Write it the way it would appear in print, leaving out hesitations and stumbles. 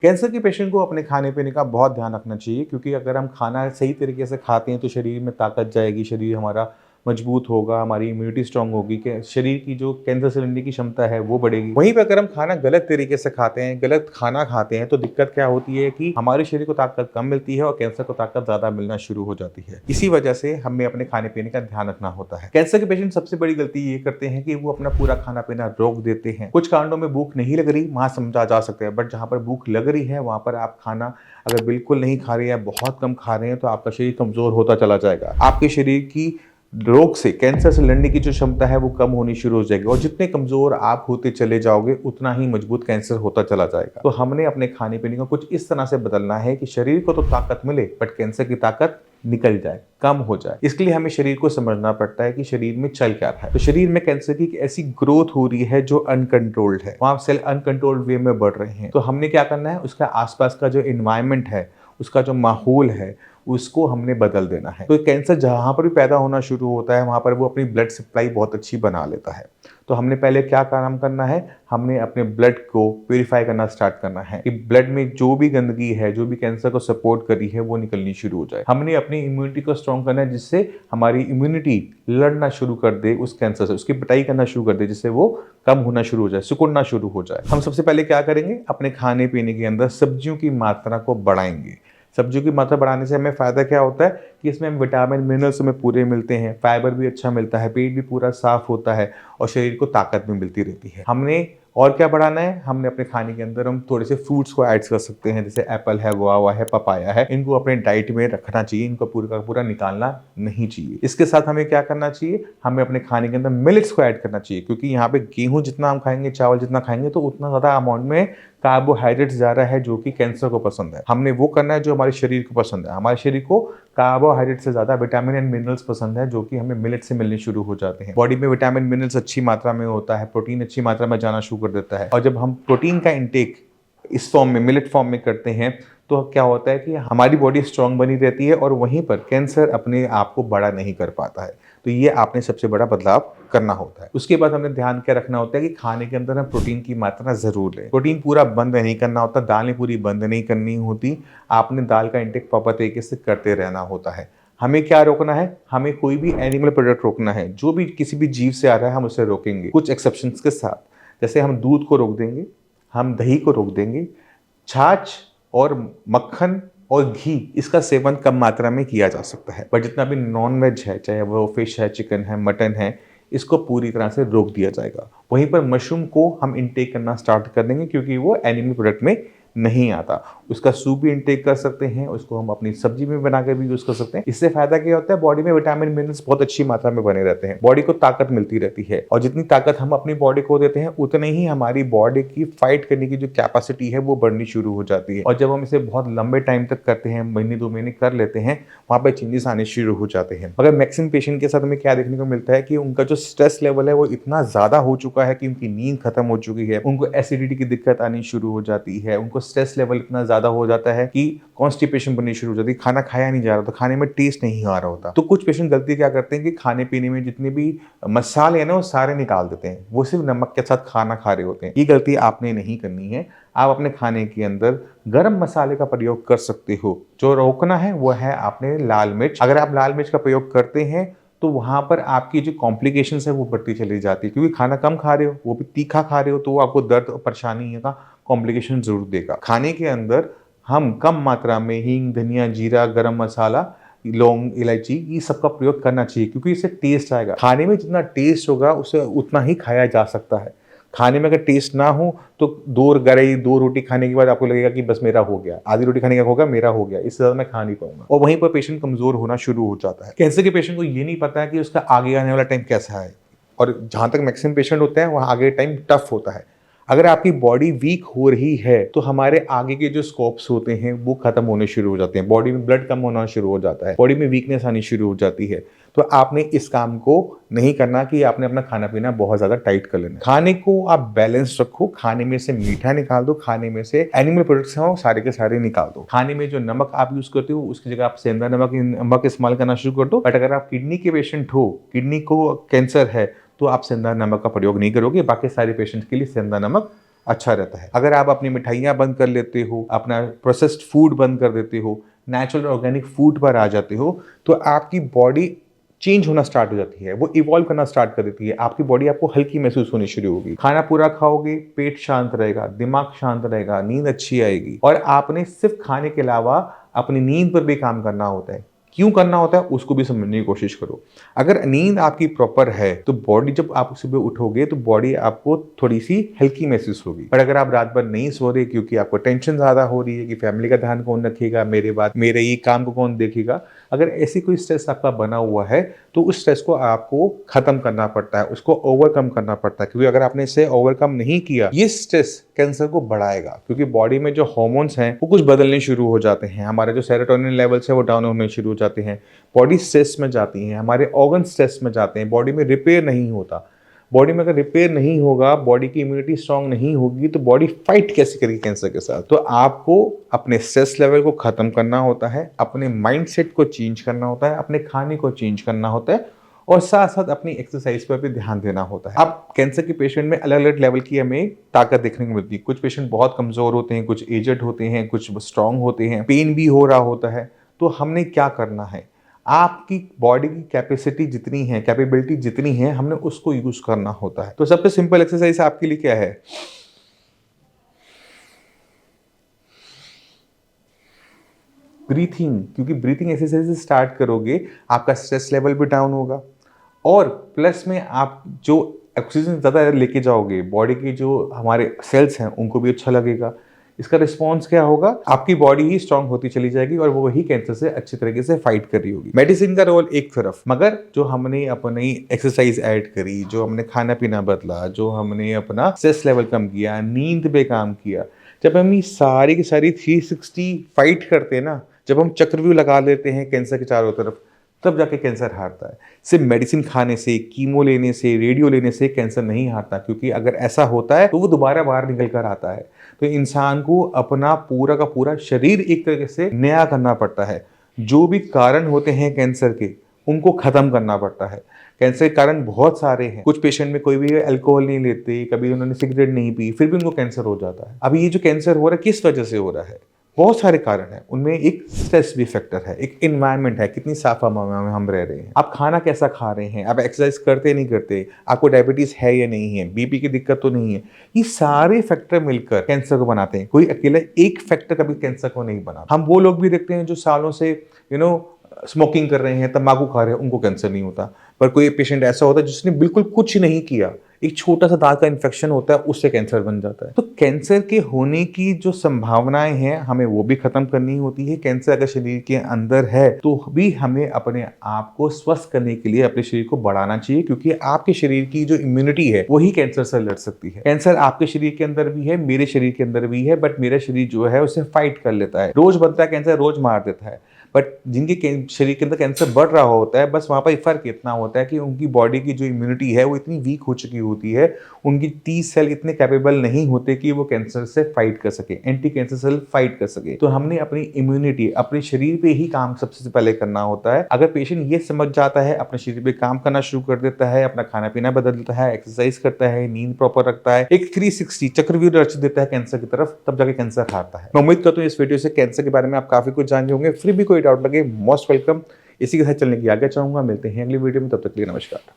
Cancer के patient को अपने खाने पीने का बहुत ध्यान रखना चाहिए, क्योंकि अगर हम खाना सही तरीके से खाते हैं तो शरीर में ताकत जाएगी, शरीर हमारा मजबूत होगा, हमारी इम्यूनिटी स्ट्रांग होगी, कि शरीर की जो कैंसर से लड़ने की क्षमता है वो बढ़ेगी। वहीं पे अगर हम खाना गलत तरीके से खाते हैं, गलत खाना खाते हैं, तो दिक्कत क्या होती है कि हमारे शरीर को ताकत कम मिलती है और कैंसर को ताकत ज्यादा मिलना शुरू हो जाती है। इसी वजह से हमें अपने खाने पीने का ध्यान रखना होता है। कैंसर के पेशेंट सबसे बड़ी गलती ये करते हैं कि वो अपना पूरा खाना पीना रोक देते हैं। कुछ कारणों में भूख नहीं लग रही, वहां समझा जा सकता है, बट जहां पर भूख लग रही है वहां पर आप खाना अगर बिल्कुल नहीं खा रहे हैं, बहुत कम खा रहे हैं, तो आपका शरीर कमजोर होता चला जाएगा। आपके शरीर की रोग से, कैंसर से लड़ने की जो क्षमता है वो कम होनी शुरू हो जाएगी, और जितने कमजोर आप होते चले जाओगे उतना ही मजबूत कैंसर होता चला जाएगा। तो हमने अपने खाने पीने को कुछ इस तरह से बदलना है कि शरीर को तो ताकत मिले बट कैंसर की ताकत निकल जाए, कम हो जाए। इसके लिए हमें शरीर को समझना पड़ता है कि शरीर में चल क्या रहा है। तो शरीर में कैंसर की ऐसी ग्रोथ हो रही है जो अनकंट्रोल्ड है, वहां सेल अनकंट्रोल्ड वे में बढ़ रहे हैं। तो हमने क्या करना है, उसका आसपास का जो एनवायरमेंट है, उसका जो माहौल है, उसको हमने बदल देना है। तो कैंसर जहां पर भी पैदा होना शुरू होता है वहां पर वो अपनी ब्लड सप्लाई बहुत अच्छी बना लेता है। तो हमने पहले क्या काम करना है, हमने अपने ब्लड को प्यूरिफाई करना स्टार्ट करना है कि ब्लड में जो भी गंदगी है, जो भी कैंसर को सपोर्ट करी है, वो निकलनी शुरू हो जाए। हमने अपनी इम्यूनिटी को स्ट्रॉन्ग करना है, जिससे हमारी इम्यूनिटी लड़ना शुरू कर दे उस कैंसर से, उसकी पिटाई करना शुरू कर दे, जिससे वो कम होना शुरू हो जाए, सिकुड़ना शुरू हो जाए। हम सबसे पहले क्या करेंगे, अपने खाने पीने के अंदर सब्जियों की मात्रा को बढ़ाएंगे। सब्जियों की मात्रा बढ़ाने से हमें फायदा क्या होता है कि इसमें हमें विटामिन मिनरल्स हमें पूरे मिलते हैं, फाइबर भी अच्छा मिलता है, पेट भी पूरा साफ होता है और शरीर को ताकत भी मिलती रहती है। हमने और क्या बढ़ाना है, हमने अपने खाने के अंदर हम थोड़े से फ्रूट्स को ऐड कर सकते हैं, जैसे एप्पल है, गुआवा है, पपाया है। इनको अपने डाइट में रखना चाहिए, इनको पूरा का पूरा निकालना नहीं चाहिए। इसके साथ हमें क्या करना चाहिए, हमें अपने खाने के अंदर मिलेट्स को ऐड करना चाहिए, क्योंकि यहाँ पे गेहूं जितना हम खाएंगे, चावल जितना खाएंगे, तो उतना ज्यादा अमाउंट में कार्बोहाइड्रेट्स जा रहा है, जो कि कैंसर को पसंद है। हमने वो करना है जो हमारे शरीर को पसंद है। हमारे शरीर को कार्बोहाइड्रेट से ज्यादा विटामिन एंड मिनरल्स पसंद है, जो कि हमें मिलेट से मिलने शुरू हो जाते हैं। बॉडी में विटामिन मिनरल्स अच्छी मात्रा में होता है, प्रोटीन अच्छी मात्रा में जाना शुरू कर देता है, और जब हम प्रोटीन का इंटेक इस फॉर्म में, मिलेट फॉर्म में करते हैं, तो क्या होता है कि हमारी बॉडी स्ट्रांग बनी रहती है और वहीं पर कैंसर अपने आप को बड़ा नहीं कर पाता है। तो ये आपने सबसे बड़ा बदलाव करना होता है। उसके बाद हमें ध्यान क्या रखना होता है कि खाने के अंदर हम प्रोटीन की मात्रा जरूर लें। प्रोटीन पूरा बंद नहीं करना होता, दालें पूरी बंद नहीं करनी होती, आपने दाल का इंटेक प्रॉपर तरीके से करते रहना होता है। हमें क्या रोकना है, हमें कोई भी एनिमल प्रोडक्ट रोकना है, जो भी किसी भी जीव से आ रहा है हम उसे रोकेंगे, कुछ एक्सेप्शंस के साथ। जैसे हम दूध को रोक देंगे, हम दही को रोक देंगे, छाछ और मक्खन और घी, इसका सेवन कम मात्रा में किया जा सकता है। पर जितना भी नॉन वेज है, चाहे वो फिश है, चिकन है, मटन है, इसको पूरी तरह से रोक दिया जाएगा। वहीं पर मशरूम को हम इनटेक करना स्टार्ट कर देंगे, क्योंकि वो एनिमल प्रोडक्ट में नहीं आता। उसका सूप भी इनटेक कर सकते हैं, उसको हम अपनी सब्जी में बनाकर भी यूज कर सकते हैं। इससे फायदा क्या होता है, बॉडी में विटामिन मिनरल्स बहुत अच्छी मात्रा में बने रहते हैं, बॉडी को ताकत मिलती रहती है, और जितनी ताकत हम अपनी बॉडी को देते हैं उतनी ही हमारी बॉडी की फाइट करने की जो कैपेसिटी है वो बढ़नी शुरू हो जाती है। और जब हम इसे बहुत लंबे टाइम तक करते हैं, महीने 2 महीने कर लेते हैं, वहां पर चेंजेस आने शुरू हो जाते हैं। मगर मैक्सिमम पेशेंट के साथ हमें क्या देखने को मिलता है कि उनका जो स्ट्रेस लेवल है वो इतना ज्यादा हो चुका है कि उनकी नींद खत्म हो चुकी है, उनको एसिडिटी की दिक्कत आनी शुरू हो जाती है, उनको स्ट्रेस लेवल इतना ज्यादा हो जाता है कि कॉन्स्टिपेशन बननी शुरू हो जाती है, खाना खाया नहीं जा रहा, तो खाने में टेस्ट नहीं आ रहा होता। तो कुछ पेशेंट गलती क्या करते हैं कि खाने पीने में जितने भी मसाले हैं ना वो सारे निकाल देते हैं, वो सिर्फ नमक के साथ खाना खा रहे होते हैं। ये गलती आपने नहीं करनी है। आप अपने खाने के अंदर गरम मसाले का प्रयोग कर सकते हो। जो रोकना है वो है आपने लाल मिर्च। अगर आप लाल मिर्च का प्रयोग करते हैं तो वहां पर आपकी जो कॉम्प्लिकेशंस है वो बढ़ती चली जाती है, क्योंकि खाना कम खा रहे हो, वो भी तीखा खा रहे हो, तो वो आपको दर्द और परेशानी का कॉम्प्लिकेशन जरूर देगा। खाने के अंदर हम कम मात्रा में हींग, धनिया, जीरा, गरम मसाला, लौंग, इलायची, ये सब का प्रयोग करना चाहिए, क्योंकि इससे टेस्ट आएगा। खाने में जितना टेस्ट होगा उसे उतना ही खाया जा सकता है। खाने में अगर टेस्ट ना हो तो दो रोटी खाने के बाद आपको लगेगा कि बस मेरा हो गया, आधी रोटी खाने का होगा, मेरा हो गया, इससे ज्यादा मैं खा नहीं पाऊंगा, और वहीं पर पेशेंट कमजोर होना शुरू हो जाता है। कैंसर के पेशेंट को ये नहीं पता है कि उसका आगे आने वाला टाइम कैसा है, और जहां तक मैक्सिमम पेशेंट होते हैं वहां आगे टाइम टफ होता है। अगर आपकी बॉडी वीक हो रही है तो हमारे आगे के जो स्कोप्स होते हैं वो खत्म होने शुरू हो जाते हैं, बॉडी में ब्लड कम होना शुरू हो जाता है, बॉडी में वीकनेस आनी शुरू हो जाती है। तो आपने इस काम को नहीं करना कि आपने अपना खाना पीना बहुत ज्यादा टाइट कर लेना। खाने को आप बैलेंस रखो, खाने में से मीठा निकाल दो, खाने में से एनिमल प्रोडक्ट्स हैं सारे के सारे निकाल दो। खाने में जो नमक आप यूज करते हो उसकी जगह आप सेंधा नमक इस्तेमाल करना शुरू कर दो। बट अगर आप किडनी के पेशेंट हो, किडनी को कैंसर है, तो आप सेंधा नमक का प्रयोग नहीं करोगे। बाकी सारे पेशेंट के लिए सेंधा नमक अच्छा रहता है। अगर आप अपनी मिठाइयाँ बंद कर लेते हो, अपना प्रोसेस्ड फूड बंद कर देते हो, नेचुरल ऑर्गेनिक फूड पर आ जाते हो, तो आपकी बॉडी चेंज होना स्टार्ट हो जाती है, वो इवॉल्व करना स्टार्ट कर देती है। आपकी बॉडी आपको हल्की महसूस होनी शुरू होगी। खाना पूरा खाओगे, पेट शांत रहेगा, दिमाग शांत रहेगा, नींद अच्छी आएगी। और आपने सिर्फ खाने के अलावा अपनी नींद पर भी काम करना होता है। क्यों करना होता है उसको भी समझने की कोशिश करो। अगर नींद आपकी प्रॉपर है तो बॉडी, जब आप सुबह उठोगे तो बॉडी आपको थोड़ी सी हल्की महसूस होगी। पर अगर आप रात भर नहीं सो रहे क्योंकि आपको टेंशन ज्यादा हो रही है कि फैमिली का ध्यान कौन रखेगा, मेरे बाद मेरे ये काम को कौन देखेगा, अगर ऐसी कोई स्ट्रेस आपका बना हुआ है तो उस स्ट्रेस को आपको खत्म करना पड़ता है, उसको ओवरकम करना पड़ता है। क्योंकि अगर आपने इसे ओवरकम नहीं किया, ये स्ट्रेस कैंसर को बढ़ाएगा। क्योंकि बॉडी में जो हार्मोन्स हैं वो कुछ बदलने शुरू हो जाते हैं, हमारे जो सेरोटोनिन लेवल्स है वो डाउन होने शुरू हो जाते हैं, बॉडी स्ट्रेस में जाती है, हमारे ऑर्गन स्ट्रेस में जाते हैं, बॉडी में रिपेयर नहीं होता। बॉडी में अगर रिपेयर नहीं होगा, बॉडी की इम्यूनिटी स्ट्रांग नहीं होगी, तो बॉडी फाइट कैसे करेगी कैंसर के साथ। तो आपको अपने स्ट्रेस लेवल को खत्म करना होता है, अपने माइंडसेट को चेंज करना होता है, अपने खाने को चेंज करना होता है, और साथ साथ अपनी एक्सरसाइज पर भी ध्यान देना होता है। अब कैंसर के पेशेंट में अलग अलग लेवल की हमें ताकत देखने को मिलती है। कुछ पेशेंट बहुत कमजोर होते हैं, कुछ एजेड होते हैं, कुछ स्ट्रांग होते हैं, पेन भी हो रहा होता है। तो हमने क्या करना है, आपकी बॉडी की कैपेसिटी जितनी है, कैपेबिलिटी जितनी है, हमने उसको यूज करना होता है। तो सबसे सिंपल एक्सरसाइज आपके लिए क्या है, ब्रीथिंग। क्योंकि ब्रीथिंग एक्सरसाइज स्टार्ट करोगे, आपका स्ट्रेस लेवल भी डाउन होगा, और प्लस में आप जो ऑक्सीजन ज़्यादा लेके जाओगे, बॉडी की जो हमारे सेल्स हैं उनको भी अच्छा लगेगा। इसका रिस्पॉन्स क्या होगा, आपकी बॉडी ही स्ट्रांग होती चली जाएगी और वो वही कैंसर से अच्छी तरीके से फाइट कर रही होगी। मेडिसिन का रोल एक तरफ, मगर जो हमने अपनी एक्सरसाइज ऐड करी, जो हमने खाना पीना बदला, जो हमने अपना स्ट्रेस लेवल कम किया, नींद पे काम किया, जब हम ये सारी की सारी 360 फाइट करते हैं ना, जब हम चक्रव्यूह लगा लेते हैं कैंसर के चारों तरफ, तब जाके कैंसर हारता है। सिर्फ मेडिसिन खाने से, कीमो लेने से, रेडियो लेने से कैंसर नहीं हारता। क्योंकि अगर ऐसा होता है तो वो दोबारा बाहर निकल कर आता है। तो इंसान को अपना पूरा का पूरा शरीर एक तरीके से नया करना पड़ता है। जो भी कारण होते हैं कैंसर के, उनको खत्म करना पड़ता है। कैंसर के कारण बहुत सारे हैं। कुछ पेशेंट में कोई भी अल्कोहल नहीं लेते, कभी उन्होंने सिगरेट नहीं पी, फिर भी उनको कैंसर हो जाता है। अभी ये जो कैंसर हो रहा है किस वजह से हो रहा है, बहुत सारे कारण हैं। उनमें एक स्ट्रेस भी फैक्टर है, एक एनवायरनमेंट है, कितनी साफ हवा में हम रह रहे हैं, आप खाना कैसा खा रहे हैं, आप एक्सरसाइज करते नहीं करते, आपको डायबिटीज है या नहीं है, बीपी की दिक्कत तो नहीं है। ये सारे फैक्टर मिलकर कैंसर को बनाते हैं। कोई अकेला एक फैक्टर कभी कैंसर को नहीं बना। हम वो लोग भी देखते हैं जो सालों से स्मोकिंग कर रहे हैं, तंबाकू खा रहे हैं, उनको कैंसर नहीं होता। पर कोई पेशेंट ऐसा होता है जिसने बिल्कुल कुछ नहीं किया, एक छोटा सा दांत का इन्फेक्शन होता है, उससे कैंसर बन जाता है। तो कैंसर के होने की जो संभावनाएं हैं, हमें वो भी खत्म करनी होती है। कैंसर अगर शरीर के अंदर है तो भी हमें अपने आप को स्वस्थ करने के लिए अपने शरीर को बढ़ाना चाहिए। क्योंकि आपके शरीर की जो इम्यूनिटी है वही कैंसर से लड़ सकती है। कैंसर आपके शरीर के अंदर भी है, मेरे शरीर के अंदर भी है, बट मेरा शरीर जो है उसे फाइट कर लेता है। रोज बनता है कैंसर, रोज मार देता है। बट जिनके शरीर के अंदर कैंसर बढ़ रहा होता है, बस वहां पर फर्क इतना होता है कि उनकी बॉडी की जो इम्यूनिटी है वो इतनी वीक हो चुकी होती है, उनकी टी सेल इतने कैपेबल नहीं होते कि वो कैंसर से फाइट कर सके, एंटी कैंसर सेल फाइट कर सके। तो हमने अपनी इम्यूनिटी अपने शरीर पे ही काम सबसे पहले करना होता है। अगर पेशेंट ये समझ जाता है, अपने शरीर पे काम करना शुरू कर देता है, अपना खाना पीना बदल देता है, एक्सरसाइज करता है, नींद प्रॉपर रखता है, एक 360 चक्रव्यूह रच देता है कैंसर की तरफ, तब जाके कैंसर हारता है। मैं उम्मीद करता हूँ इस वीडियो से कैंसर के बारे में आप काफी कुछ जान होंगे। फिर भी कोई डाउट लगे, मोस्ट वेलकम। इसी के साथ चलने की आगे चाहूंगा। मिलते हैं अगली वीडियो में, तब तक के लिए नमस्कार।